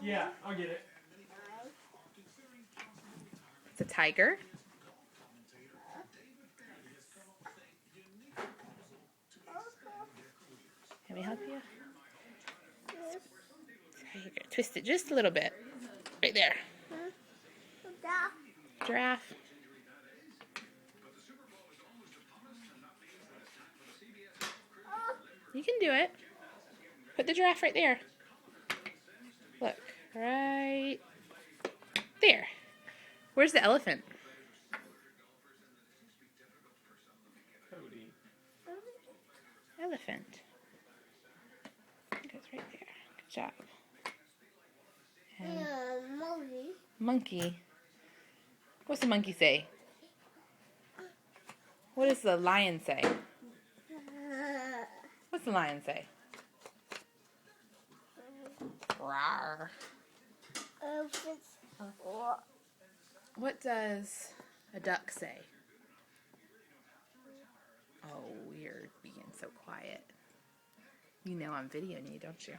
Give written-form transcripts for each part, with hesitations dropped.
Yeah, I'll get it. It's a tiger. Let me help you. Tiger. Twist it just a little bit. Right there. Giraffe. You can do it. Put the giraffe right there. Look. Right there. Where's the elephant? Cody. Elephant. It goes right there. Good job. And monkey. What's the monkey say? What does the lion say? What's the lion say? Rawr. What does a duck say? Oh, you're being so quiet. You know I'm videoing you, don't you?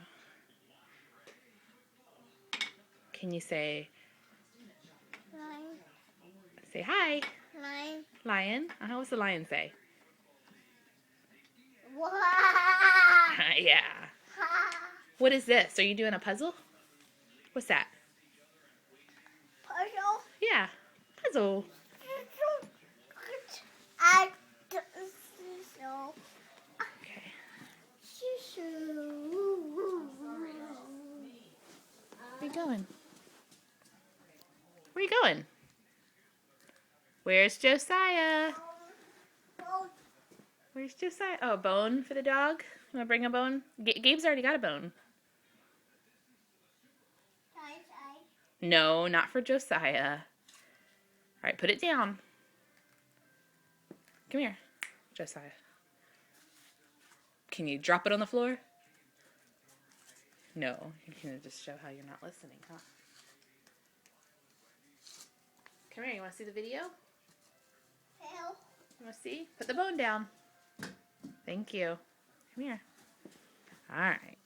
Can you say... Lion. Say hi. Lion. Lion. What's the lion say? Yeah. What is this? Are you doing a puzzle? What's that? Puzzle. Yeah. Puzzle. Okay. Where you going? Where you going? Where's Josiah? Where's Josiah? Oh, a bone for the dog? You want to bring a bone? Gabe's already got a bone. No, not for Josiah. All right, put it down. Come here, Josiah. Can you drop it on the floor? No, you're going to just show how you're not listening, huh? Come here, you want to see the video? You want to see? Put the bone down. Thank you. Come here. All right.